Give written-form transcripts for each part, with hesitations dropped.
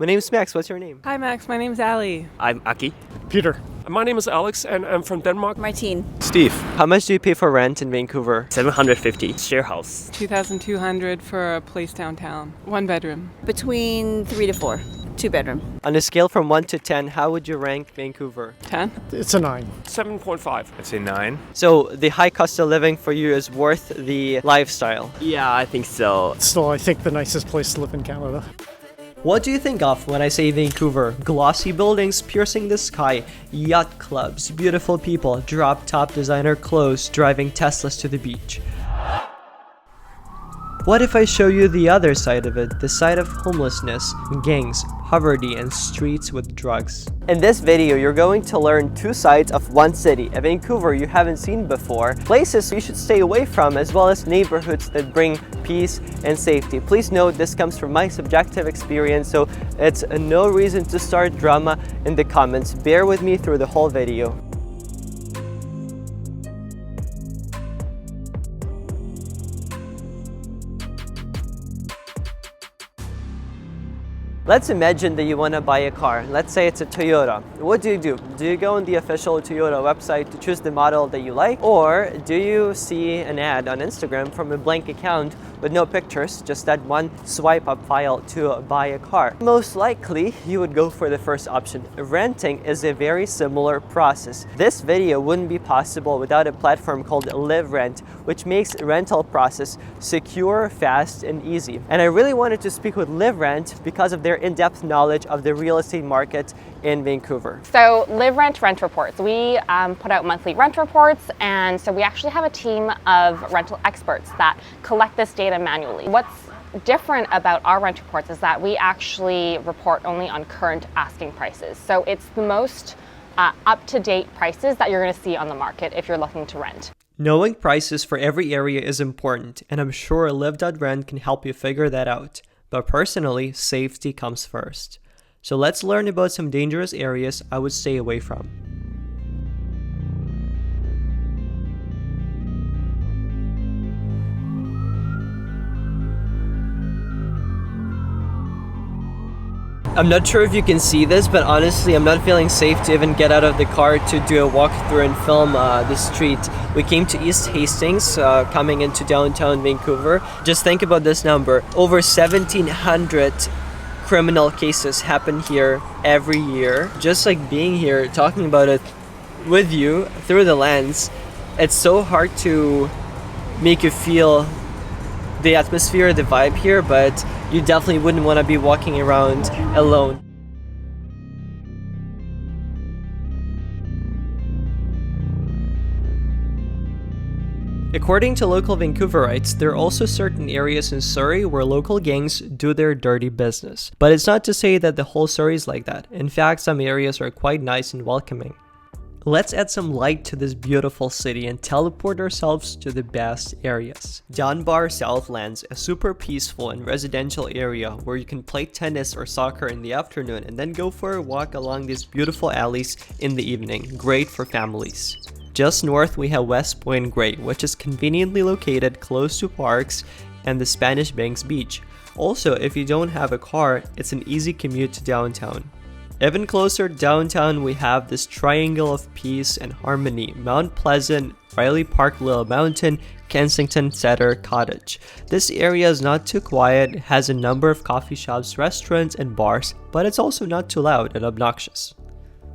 My name's Max. What's your name? Hi Max, my name's Ali. I'm Aki. Peter. My name is Alex and I'm from Denmark. Martine. Steve. How much do you pay for rent in Vancouver? 750. Share house. 2,200 for a place downtown. 1 bedroom. Between 3 to 4. 2 bedroom. On a scale from 1 to 10, how would you rank Vancouver? 10? It's a 9. 7.5. I'd say 9. So the high cost of living for you is worth the lifestyle. Yeah, I think so. Still, I think the nicest place to live in Canada. What do you think of when I say Vancouver? Glossy buildings piercing the sky, yacht clubs, beautiful people, drop-top designer clothes, driving Teslas to the beach. What if I show you the other side of it, the side of homelessness, gangs, poverty, and streets with drugs? In this video, you're going to learn 2 sides of one city, a Vancouver you haven't seen before, places you should stay away from, as well as neighborhoods that bring peace and safety. Please note this comes from my subjective experience, so it's no reason to start drama in the comments. Bear with me through the whole video. Let's imagine that you want to buy a car. Let's say it's a Toyota. What do? Do you go on the official Toyota website to choose the model that you like? Or do you see an ad on Instagram from a blank account with no pictures, just that one swipe up file to buy a car? Most likely, you would go for the first option. Renting is a very similar process. This video wouldn't be possible without a platform called liv.rent, which makes rental process secure, fast, and easy. And I really wanted to speak with liv.rent because of their in-depth knowledge of the real estate market in Vancouver. So liv.rent rent reports. We put out monthly rent reports, and so we actually have a team of rental experts that collect this data manually. What's different about our rent reports is that we actually report only on current asking prices. So it's the most up-to-date prices that you're going to see on the market if you're looking to rent. Knowing prices for every area is important, and I'm sure liv.rent can help you figure that out. But personally, safety comes first. So let's learn about some dangerous areas I would stay away from. I'm not sure if you can see this, but honestly, I'm not feeling safe to even get out of the car to do a walkthrough and film the street. We came to East Hastings, coming into downtown Vancouver. Just think about this number. Over 1,700 criminal cases happen here every year. Just like being here, talking about it with you through the lens, it's so hard to make you feel the atmosphere, the vibe here, but you definitely wouldn't want to be walking around alone. According to local Vancouverites, there are also certain areas in Surrey where local gangs do their dirty business. But it's not to say that the whole Surrey is like that. In fact, some areas are quite nice and welcoming. Let's add some light to this beautiful city and teleport ourselves to the best areas. Dunbar Southlands, a super peaceful and residential area where you can play tennis or soccer in the afternoon and then go for a walk along these beautiful alleys in the evening. Great for families. Just north we have West Point Grey, which is conveniently located close to parks and the Spanish Banks Beach. Also, if you don't have a car, it's an easy commute to downtown. Even closer downtown, we have this triangle of peace and harmony: Mount Pleasant, Riley Park, Little Mountain, Kensington, Cedar Cottage. This area is not too quiet, has a number of coffee shops, restaurants, and bars, but it's also not too loud and obnoxious.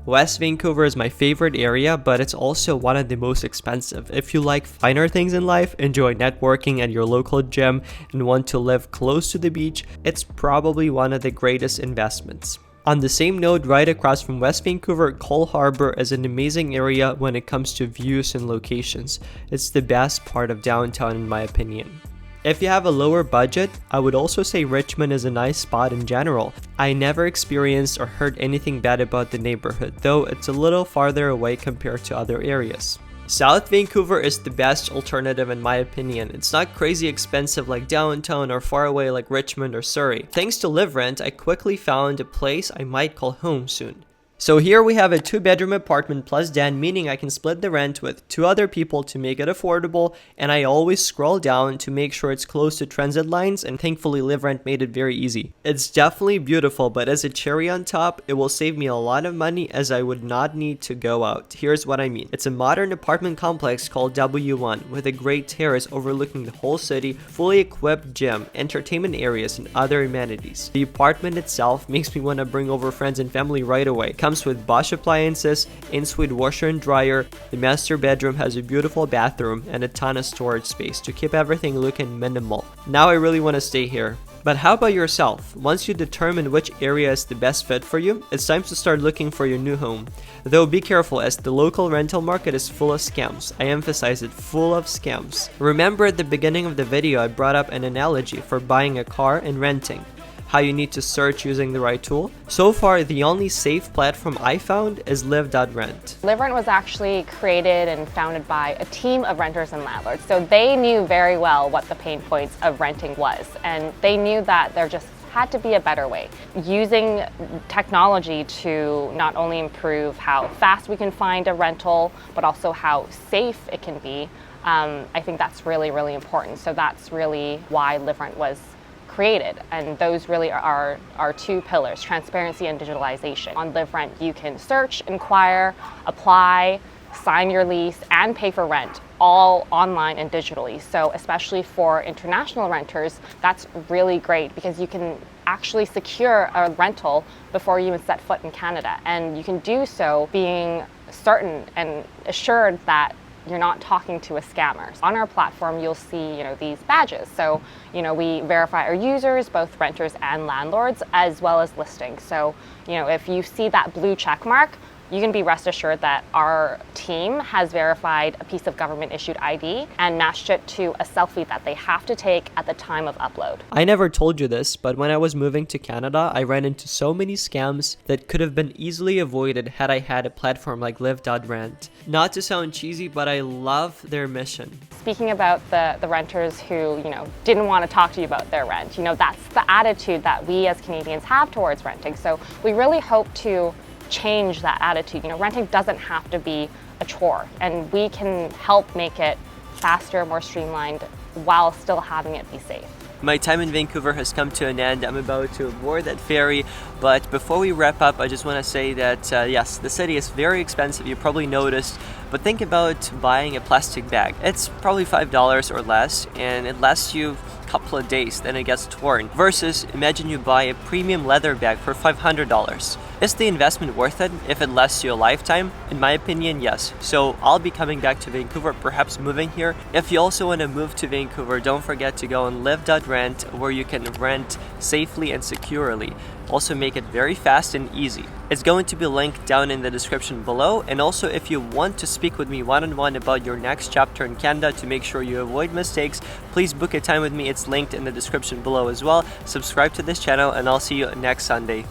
West Vancouver is my favorite area, but it's also one of the most expensive. If you like finer things in life, enjoy networking at your local gym, and want to live close to the beach, it's probably one of the greatest investments. On the same note, right across from West Vancouver, Cole Harbour is an amazing area when it comes to views and locations. It's the best part of downtown in my opinion. If you have a lower budget, I would also say Richmond is a nice spot in general. I never experienced or heard anything bad about the neighborhood, though it's a little farther away compared to other areas. South Vancouver is the best alternative in my opinion. It's not crazy expensive like downtown or far away like Richmond or Surrey. Thanks to liv.rent, I quickly found a place I might call home soon. So here we have a 2-bedroom apartment plus den, meaning I can split the rent with 2 other people to make it affordable, and I always scroll down to make sure it's close to transit lines, and thankfully liv.rent made it very easy. It's definitely beautiful, but as a cherry on top, it will save me a lot of money as I would not need to go out. Here's what I mean. It's a modern apartment complex called W1 with a great terrace overlooking the whole city, fully equipped gym, entertainment areas, and other amenities. The apartment itself makes me want to bring over friends and family right away. Comes with Bosch appliances, in-suite washer and dryer. The master bedroom has a beautiful bathroom and a ton of storage space to keep everything looking minimal. Now I really want to stay here. But how about yourself? Once you determine which area is the best fit for you, it's time to start looking for your new home. Though be careful, as the local rental market is full of scams. I emphasize it, full of scams. Remember at the beginning of the video I brought up an analogy for buying a car and renting. How you need to search using the right tool. So far, the only safe platform I found is liv.rent. Liv.rent was actually created and founded by a team of renters and landlords. So they knew very well what the pain points of renting was, and they knew that there just had to be a better way. Using technology to not only improve how fast we can find a rental, but also how safe it can be. I think that's really, really important. So that's really why liv.rent was created, and those really are our 2 pillars, transparency and digitalization. On liv.rent you can search, inquire, apply, sign your lease, and pay for rent all online and digitally. So especially for international renters, that's really great because you can actually secure a rental before you even set foot in Canada, and you can do so being certain and assured that you're not talking to a scammer. On our platform, you'll see, these badges. So, we verify our users, both renters and landlords, as well as listings. So, if you see that blue check mark, you can be rest assured that our team has verified a piece of government-issued ID and matched it to a selfie that they have to take at the time of upload. I never told you this, but when I was moving to Canada, I ran into so many scams that could have been easily avoided had I had a platform like liv.rent. Not to sound cheesy, but I love their mission. Speaking about the renters who, didn't want to talk to you about their rent, that's the attitude that we as Canadians have towards renting. So we really hope to change that attitude. Renting doesn't have to be a chore, and we can help make it faster, more streamlined, while still having it be safe. My time in Vancouver has come to an end. I'm about to board that ferry, but before we wrap up, I just want to say that yes, the city is very expensive, you probably noticed, but think about buying a plastic bag. It's probably $5 or less, and it lasts you couple of days, then it gets torn. Versus, imagine you buy a premium leather bag for $500. Is the investment worth it if it lasts you a lifetime? In my opinion, yes. So I'll be coming back to Vancouver, perhaps moving here. If you also want to move to Vancouver, don't forget to go on liv.rent, where you can rent safely and securely. Also make it very fast and easy. It's going to be linked down in the description below, and also if you want to speak with me one-on-one about your next chapter in Canada to make sure you avoid mistakes, please book a time with me. It's linked in the description below as well. Subscribe to this channel, and I'll see you next Sunday.